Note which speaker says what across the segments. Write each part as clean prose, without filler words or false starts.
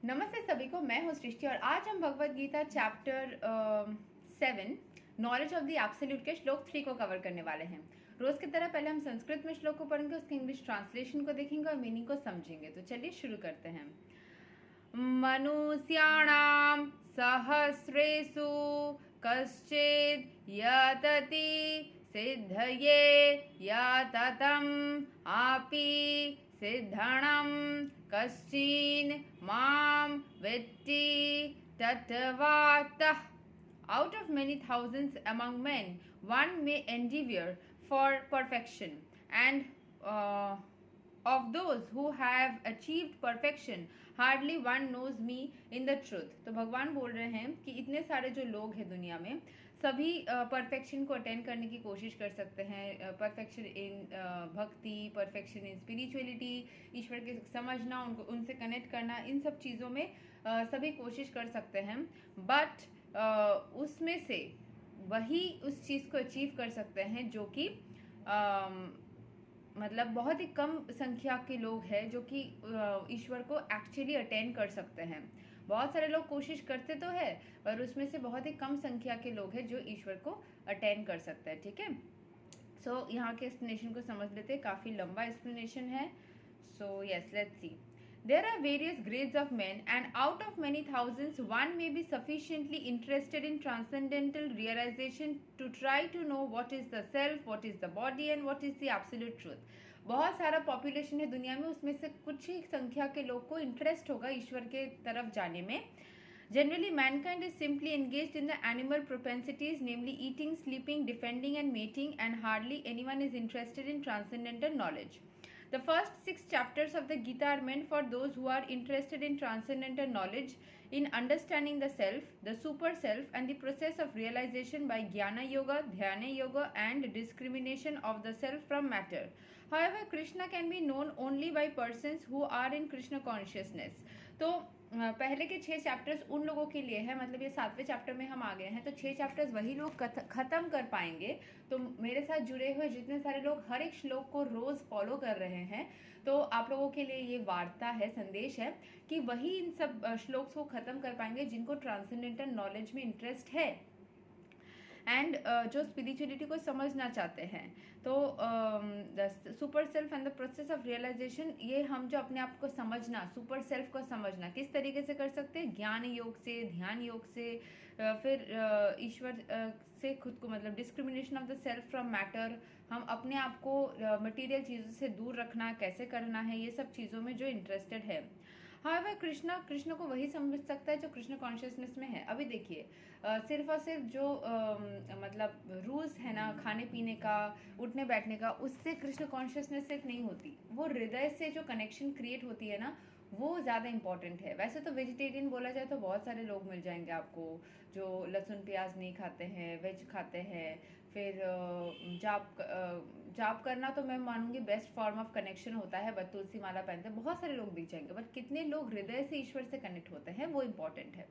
Speaker 1: नमस्ते सभी को, मैं हूँ सृष्टि और आज हम Bhagavad Gita chapter 7 knowledge of the absolute के श्लोक 3 को कवर करने वाले हैं। रोज की तरह पहले हम संस्कृत में श्लोक को पढ़ेंगे, उसके इंग्लिश ट्रांसलेशन को देखेंगे और मीनिंग को समझेंगे। तो चलिए शुरू करते हैं। मनुष्याणां सहस्रेषु कश्चित् यतति सिद्धये यततम् आपि सिद्धणं कश्चिन् मां वेत्ति तत्त्वतः। Out of many thousands among men, one may endeavor for perfection, and of those who have achieved perfection, hardly one knows me in the truth. तो भगवान बोल रहे हैं कि इतने सारे जो लोग हैं दुनिया में, सभी परफेक्शन को अटेंड करने की कोशिश कर सकते हैं। परफेक्शन इन भक्ति, परफेक्शन इन स्पिरिचुअलिटी, ईश्वर के समझना, उनको उनसे कनेक्ट करना, इन सब चीज़ों में सभी कोशिश कर सकते हैं। बट उसमें से वही उस चीज़ को अचीव कर सकते हैं जो कि मतलब बहुत ही कम संख्या के लोग हैं जो कि ईश्वर को एक्चुअली अटेंड कर सकते हैं। बहुत सारे लोग कोशिश करते तो है, पर उसमें से बहुत ही कम संख्या के लोग हैं जो ईश्वर को अटेंड कर सकते हैं। ठीक है, सो यहाँ के एक्सप्लेनेशन को समझ लेते हैं। काफ़ी लंबा एक्सप्लेनेशन है। So yes, let's see. There are various grades of men, and out of many thousands, one may be sufficiently interested in transcendental realization to try to know what is the self, what is the body, and what is the absolute truth. बहुत सारा population है दुनिया में, उसमें से कुछ ही संख्या के लोग को इंटरेस्ट होगा ईश्वर के तरफ जाने में। Generally, mankind is simply engaged in the animal propensities, namely eating, sleeping, defending, and mating, and hardly anyone is interested in transcendental knowledge. The first 6 chapters of the Gita are meant for those who are interested in transcendental knowledge, in understanding the self, the super self, and the process of realization by Jnana Yoga, Dhyana Yoga, and discrimination of the self from matter. However, Krishna can be known only by persons who are in Krishna consciousness. तो पहले के 6 chapters उन लोगों के लिए है, मतलब ये 7वें चैप्टर में हम आ गए हैं, तो 6 चैप्टर्स वही लोग खत्म कर पाएंगे। तो मेरे साथ जुड़े हुए जितने सारे लोग हर एक श्लोक को रोज फॉलो कर रहे हैं, तो आप लोगों के लिए ये वार्ता है, संदेश है कि वही इन सब श्लोक्स को खत्म कर पाएंगे जिनको ट्रांसेंडेंटल नॉलेज में इंटरेस्ट है एंड जो स्पिरिचुअलिटी को समझना चाहते हैं। तो super self and the process of realisation, ये हम जो अपने आप को समझना, सुपर सेल्फ को समझना किस तरीके से कर सकते हैं? ज्ञान योग से, ध्यान योग से, फिर ईश्वर से खुद को, मतलब discrimination of the self from matter, हम अपने आप को मटेरियल चीज़ों से दूर रखना कैसे करना है, ये सब चीज़ों में जो इंटरेस्टेड है। हाँ, कृष्ण को वही समझ सकता है जो कृष्ण कॉन्शियसनेस में है। अभी देखिए, सिर्फ और सिर्फ जो मतलब रूल्स है ना, खाने पीने का, उठने बैठने का, उससे कृष्ण कॉन्शियसनेस सिर्फ नहीं होती, वो हृदय से जो कनेक्शन क्रिएट होती है ना, वो ज़्यादा इंपॉर्टेंट है। वैसे तो वेजिटेरियन बोला जाए तो बहुत सारे लोग मिल जाएंगे आपको जो लहसुन प्याज नहीं खाते हैं, वेज खाते हैं। फिर जाप करना तो मैं मानूंगी बेस्ट फॉर्म ऑफ कनेक्शन होता है, बट तुलसी माला पहनते हैं, बहुत सारे लोग दिख जाएंगे, बट कितने लोग हृदय से ईश्वर से कनेक्ट होते हैं, वो इम्पॉर्टेंट है।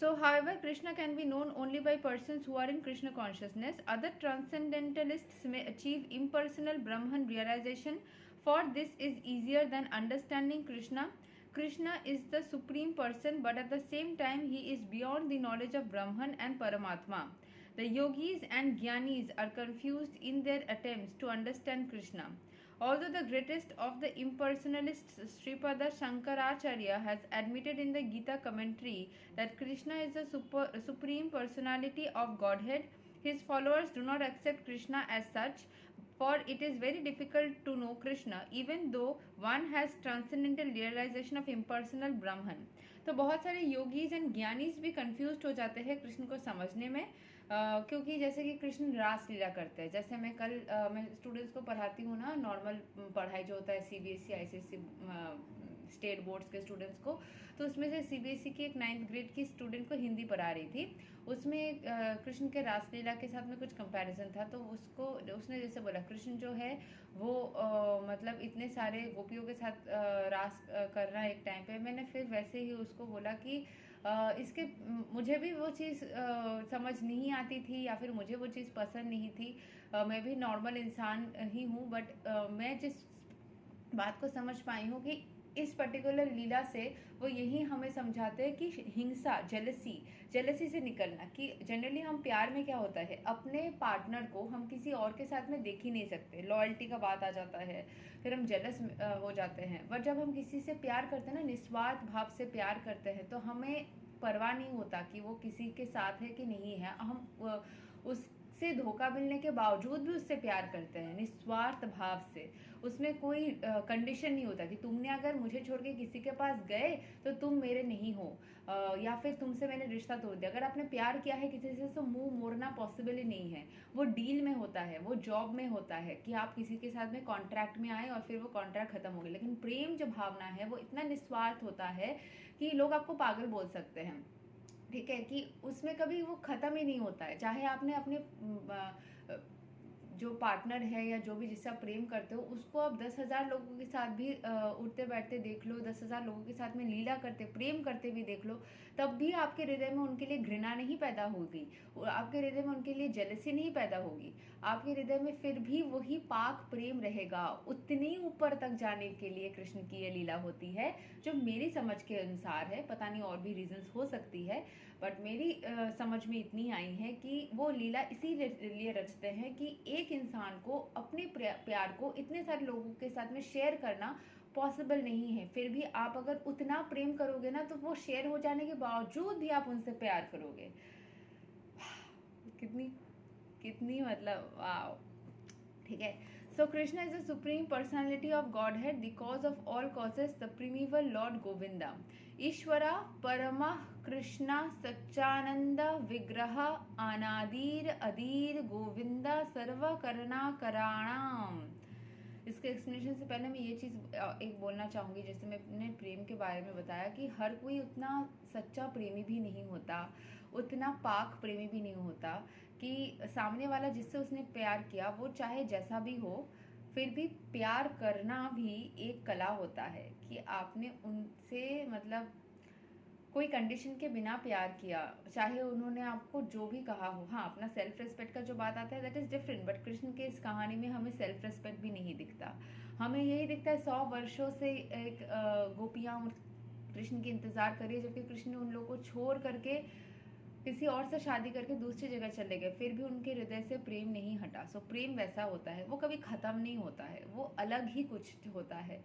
Speaker 1: So, however, Krishna can be known only by persons who are in Krishna consciousness. Other transcendentalists may achieve impersonal Brahman realization. For this is easier than understanding Krishna. Krishna is the supreme person, but at the same time, he is beyond the knowledge of Brahman and Paramatma. The yogis and jnanis are confused in their attempts to understand Krishna. Although the greatest of the impersonalists, Sripada Shankaracharya, has admitted in the Gita commentary that Krishna is the supreme personality of Godhead, his followers do not accept Krishna as such, for it is very difficult to know Krishna even though one has transcendental realization of impersonal Brahman. तो बहुत सारे yogis and Giani's भी confuse हो जाते हैं कृष्ण को समझने में, क्योंकि जैसे कि कृष्ण रास लीला करते हैं। जैसे मैं स्टूडेंट्स को पढ़ाती हूँ ना, नॉर्मल पढ़ाई जो होता है सीबीएसई आईसीएसई स्टेट बोर्ड्स के स्टूडेंट्स को, तो उसमें से सीबीएसई की एक 9th ग्रेड की स्टूडेंट को हिंदी पढ़ा रही थी। उसमें कृष्ण के रासलीला के साथ में कुछ कंपैरिजन था, तो उसने जैसे बोला कृष्ण जो है वो मतलब इतने सारे गोपियों के साथ रास कर रहा है एक टाइम पे। मैंने फिर वैसे ही उसको बोला कि इसके मुझे भी वो चीज़ समझ नहीं आती थी, या फिर मुझे वो चीज़ पसंद नहीं थी। मैं भी नॉर्मल इंसान ही हूँ, बट मैं जिस बात को समझ पाई हूँ कि इस पर्टिकुलर लीला से वो यही हमें समझाते हैं कि हिंसा, जेलसी से निकलना। कि जनरली हम प्यार में क्या होता है, अपने पार्टनर को हम किसी और के साथ में देख ही नहीं सकते, लॉयल्टी का बात आ जाता है, फिर हम जेलस हो जाते हैं। बट जब हम किसी से प्यार करते हैं ना, निस्वार्थ भाव से प्यार करते हैं, तो हमें परवाह नहीं होता कि वो किसी के साथ है कि नहीं है। हम उससे धोखा मिलने के बावजूद भी उससे प्यार करते हैं निस्वार्थ भाव से। उसमें कोई कंडीशन नहीं होता कि तुमने अगर मुझे छोड़ के किसी के पास गए तो तुम मेरे नहीं हो, या फिर तुमसे मैंने रिश्ता तोड़ दिया। अगर आपने प्यार किया है किसी से तो मुंह मोड़ना पॉसिबल ही नहीं है। वो डील में होता है, वो जॉब में होता है कि आप किसी के साथ में कॉन्ट्रैक्ट में आए और फिर वो कॉन्ट्रैक्ट खत्म हो गया। लेकिन प्रेम जो भावना है वो इतना निस्वार्थ होता है कि लोग आपको पागल बोल सकते हैं, ठीक है, कि उसमें कभी वो ख़त्म ही नहीं होता है। चाहे आपने अपने जो पार्टनर है या जो भी जिससे आप प्रेम करते हो उसको आप 10,000 लोगों के साथ भी उठते बैठते देख लो, 10,000 लोगों के साथ में लीला करते प्रेम करते भी देख लो, तब भी आपके हृदय में उनके लिए घृणा नहीं पैदा होगी, आपके हृदय में उनके लिए जेलसी नहीं पैदा होगी। आपके हृदय में फिर भी वही पाक प्रेम रहेगा। उतनी ऊपर तक जाने के लिए कृष्ण की ये लीला होती है, जो मेरी समझ के अनुसार है। पता नहीं और भी रीजंस हो सकती है, बट मेरी समझ में इतनी आई है कि वो लीला इसीलिए रचते हैं कि एक इंसान को अपने प्यार को इतने सारे लोगों के साथ में शेयर करना पॉसिबल नहीं है। फिर भी आप अगर उतना प्रेम करोगे ना, तो वो शेयर हो जाने के बावजूद भी आप उनसे प्यार करोगे। कितनी कितनी मतलब वाओ, ठीक है। So Krishna is the supreme personality of Godhead, the cause of all causes, the primeval lord Govinda, ईश्वरा परमा कृष्णा सच्चानंद विग्रह, अनादिर अधीर गोविंदा सर्व करना कराणाम। इसके एक्सप्लेनेशन से पहले मैं ये चीज़ एक बोलना चाहूँगी, जैसे मैंने प्रेम के बारे में बताया कि हर कोई उतना सच्चा प्रेमी भी नहीं होता, उतना पाक प्रेमी भी नहीं होता, कि सामने वाला जिससे उसने प्यार किया वो चाहे जैसा भी हो, फिर भी प्यार करना भी एक कला होता है। कि आपने उनसे मतलब कोई कंडीशन के बिना प्यार किया, चाहे उन्होंने आपको जो भी कहा हो। हाँ, अपना सेल्फ रिस्पेक्ट का जो बात आता है that is different, but Krishna के इस कहानी में हमें सेल्फ रिस्पेक्ट भी नहीं दिखता। हमें यही दिखता है 100 वर्षों से एक गोपियाँ कृष्ण की इंतज़ार कर रही है, जबकि कृष्ण ने उन लोगों को छोड़ करके किसी और से शादी करके दूसरी जगह चले गए, फिर भी उनके हृदय से प्रेम नहीं हटा। सो प्रेम वैसा होता है, वो कभी ख़त्म नहीं होता है, वो अलग ही कुछ होता है।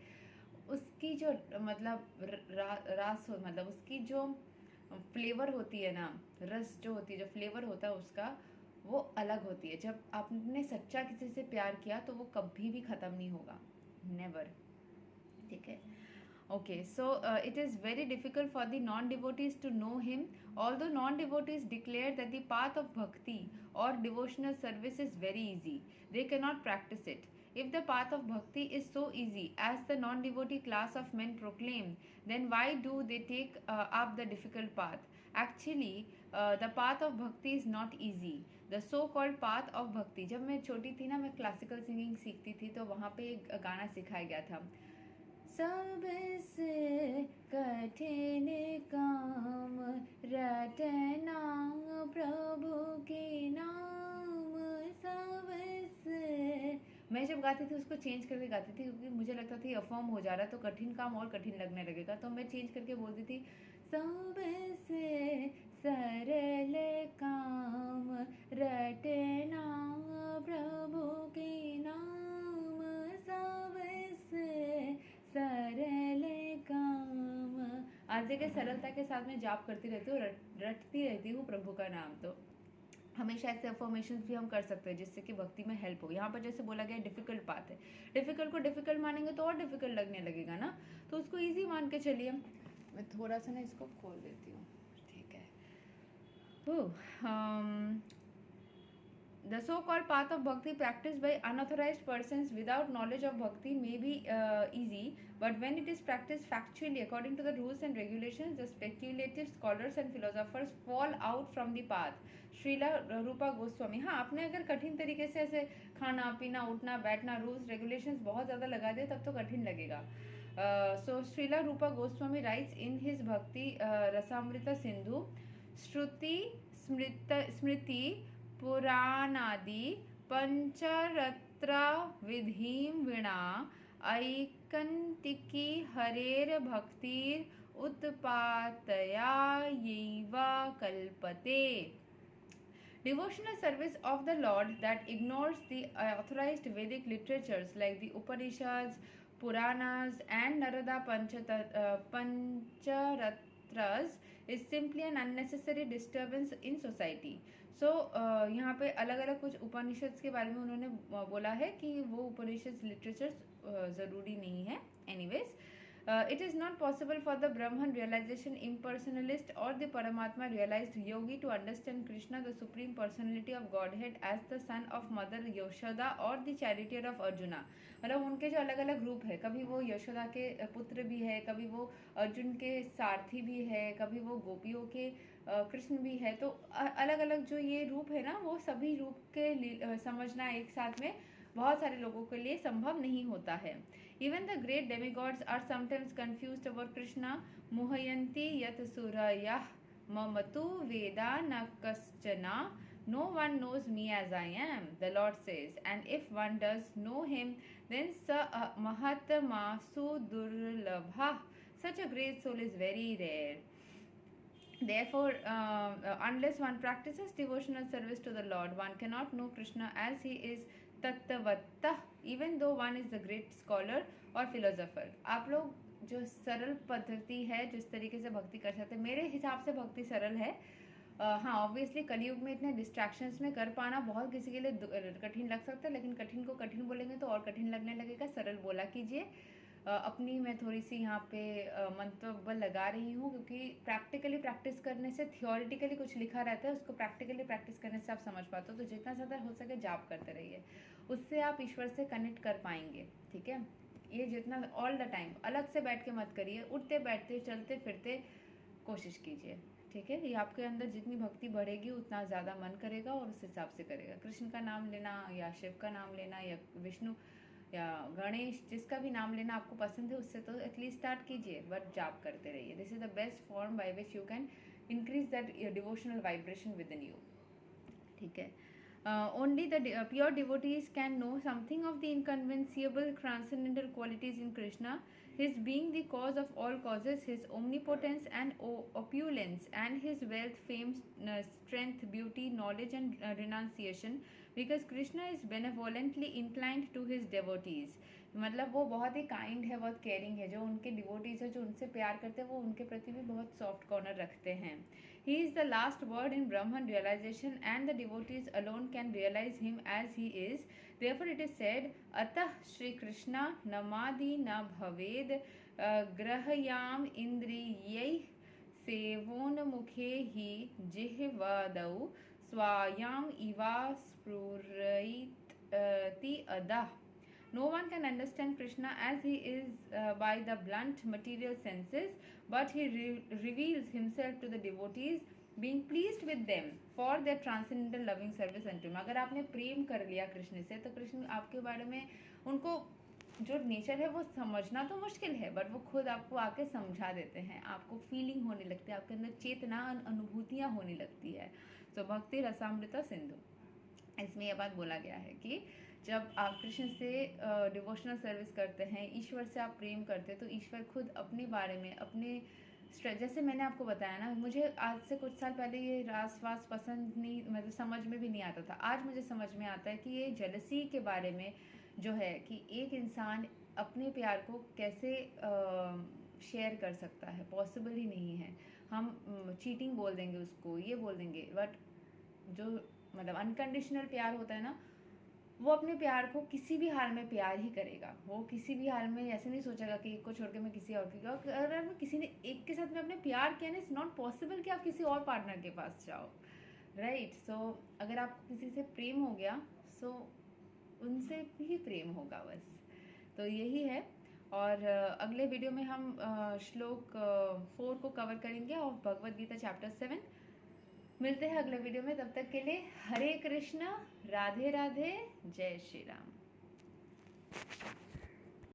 Speaker 1: उसकी जो मतलब रास हो, मतलब उसकी जो फ्लेवर होती है ना, रस जो होती है, जो फ्लेवर होता है उसका, वो अलग होती है। जब आपने सच्चा किसी से प्यार किया तो वो कभी भी ख़त्म नहीं होगा, नेवर, ठीक है। Okay, so it is very difficult for the non-devotees to know him, although non-devotees declare that the path of bhakti or devotional service is very easy. They cannot practice it. If the path of bhakti is so easy as the non-devotee class of men proclaim, then why do they take up the difficult path? Actually, the path of bhakti is not easy. The so-called path of bhakti, जब मैं छोटी थी ना, मैं classical singing सीखती थी, तो वहाँ पे एक गाना सिखाया गया था, सबसे कठिन काम रटना प्रभु के नाम, सबसे। मैं जब गाती थी उसको चेंज करके गाती थी, क्योंकि मुझे लगता था अफॉर्म हो जा रहा है तो कठिन काम और कठिन लगने लगेगा, तो मैं चेंज करके बोलती थी सबसे सरल काम रटना प्रभु के नाम, सबसे सरल काम। आज जगह सरलता के साथ में जाप करती रहती हूँ, रटती रहती हूँ प्रभु का नाम। तो हमेशा ऐसे अफर्मेशंस भी हम कर सकते हैं जिससे कि भक्ति में हेल्प हो। यहाँ पर जैसे बोला गया डिफिकल्ट पाथ है, डिफिकल्ट को डिफिकल्ट मानेंगे तो और डिफिकल्ट लगने लगेगा ना, तो उसको ईजी मान के चलिए। मैं थोड़ा सा ना इसको खोल देती हूँ, ठीक है। The so-called path of bhakti practiced by unauthorized persons without knowledge of bhakti may be easy, but when it is practiced factually according to the rules and regulations, the speculative scholars and philosophers fall out from the path. Srila रूपा गोस्वामी। हाँ, आपने अगर कठिन तरीके से ऐसे खाना पीना उठना बैठना रूल्स रेगुलेशंस बहुत ज़्यादा लगा दे तब तो कठिन लगेगा। So Srila Rupa Goswami writes in his Bhakti Rasamrita Sindhu, Shruti Smriti पुराणादि Pancharatra विधिं विना नैष्कन्तिकी हरेर भक्तिर उत्पातया यैवा कल्पते. Devotional service of the Lord that ignores the authorized Vedic literatures like the Upanishads, Puranas, and Narada Pancharatras is simply an unnecessary disturbance in society. So यहाँ पे अलग अलग कुछ उपनिषद के बारे में उन्होंने बोला है कि वो उपनिषद लिटरेचर्स ज़रूरी नहीं है. Anyways, it is not possible for the Brahman realization impersonalist or the Paramatma realized yogi to understand Krishna, the supreme personality of Godhead, as the son of Mother Yashoda or the charioteer of Arjuna. मतलब उनके जो अलग अलग रूप है, कभी वो यशोदा के पुत्र भी है, कभी वो अर्जुन के सारथी भी है, कभी वो गोपियों के कृष्ण भी है. तो अलग अलग जो ये रूप है ना, वो सभी रूप के समझना एक साथ में बहुत सारे लोगों के लिए संभव नहीं होता है. Even the great demigods are sometimes confused about Krishna. Muhayanti yat surayah mamatu veda na kaschana. No one knows me as I am, the Lord says. And if one does know him, then sa mahatma sudurlabha. Such a great soul is very rare. Therefore, unless one practices devotional service to the Lord, one cannot know Krishna as he is तत्वतः, even though one is a great scholar or philosopher. आप लोग जो सरल पद्धति है जिस तरीके से भक्ति कर सकते हैं, मेरे हिसाब से भक्ति सरल है. हाँ, ऑब्वियसली कलयुग में इतने डिस्ट्रैक्शंस में कर पाना बहुत किसी के लिए कठिन लग सकता है, लेकिन कठिन को कठिन बोलेंगे तो और कठिन लगने लगेगा. सरल बोला कीजिए. अपनी मैं थोड़ी सी यहाँ पे मंतव्य लगा रही हूँ, क्योंकि प्रैक्टिकली प्रैक्टिस करने से, थियोरिटिकली कुछ लिखा रहता है, उसको प्रैक्टिकली प्रैक्टिस करने से आप समझ पाते हो. तो जितना ज़्यादा हो सके जाप करते रहिए, उससे आप ईश्वर से कनेक्ट कर पाएंगे. ठीक है, ये जितना ऑल द टाइम अलग से बैठ के मत करिए, उठते बैठते चलते फिरते कोशिश कीजिए. ठीक है, ये आपके अंदर जितनी भक्ति बढ़ेगी उतना ज़्यादा मन करेगा और उस हिसाब से करेगा. कृष्ण का नाम लेना या शिव का नाम लेना या विष्णु या गणेश, जिसका भी नाम लेना आपको पसंद है, उससे तो एटलीस्ट स्टार्ट कीजिए, बट जाप करते रहिए. This is the best form by which you can increase that devotional vibration with in you. ठीक है. Only the pure devotees can know something of the inconceivable transcendental qualities in Krishna, his being the cause of all causes, his omnipotence and opulence, and his wealth, fame, strength, beauty, knowledge and renunciation, because Krishna is benevolently inclined to his devotees. मतलब वो बहुत ही kind है, बहुत caring है. जो उनके devotees है, जो उनसे प्यार करते हैं, वो उनके प्रति भी बहुत सॉफ्ट कॉर्नर रखते हैं. He is the last word in Brahman realization, and the devotees alone can realize him as he is. Therefore it is said, Atah Shri Krishna namadi na bhaved grahayam indriyai sevon mukhe hi jihvadau swayam iva sprurayati adah. No one can understand Krishna as he is by the blunt material senses, but he reveals himself to the devotees, being pleased with them for their transcendental loving service unto him. अगर आपने प्रेम कर लिया कृष्ण से, तो कृष्ण आपके बारे में, उनको जो नेचर है वो समझना तो मुश्किल है, बट वो खुद आपको आके समझा देते हैं. आपको फीलिंग होने लगती है, आपके अंदर चेतना, अनुभूतियाँ होने लगती है. तो भक्ति रसामृता सिंधु, इसमें यह बात बोला गया है कि जब आप कृष्ण से डिवोशनल सर्विस करते हैं, ईश्वर से आप प्रेम करते हैं, तो ईश्वर खुद अपने बारे में, अपने जैसे मैंने आपको बताया ना, मुझे आज से कुछ साल पहले ये रास वास पसंद नहीं, मतलब समझ में भी नहीं आता था. आज मुझे समझ में आता है कि ये जेलसी के बारे में जो है, कि एक इंसान अपने प्यार को कैसे शेयर कर सकता है, पॉसिबल ही नहीं है. हम चीटिंग बोल देंगे उसको, ये बोल देंगे, बट जो मतलब अनकंडीशनल प्यार होता है ना, वो अपने प्यार को किसी भी हाल में प्यार ही करेगा. वो किसी भी हाल में ऐसे नहीं सोचेगा कि एक को छोड़ के मैं किसी और की. अगर किसी ने एक के साथ में अपने प्यार किया ना, इट्स नॉट पॉसिबल कि आप किसी और पार्टनर के पास जाओ, राइट. सो अगर आपको किसी से प्रेम हो गया, सो उनसे भी प्रेम होगा बस. तो यही है. और अगले वीडियो में हम श्लोक 4 को कवर करेंगे और भगवद गीता चैप्टर 7. मिलते हैं अगले वीडियो में. तब तक के लिए हरे कृष्णा, राधे राधे, जय श्री राम.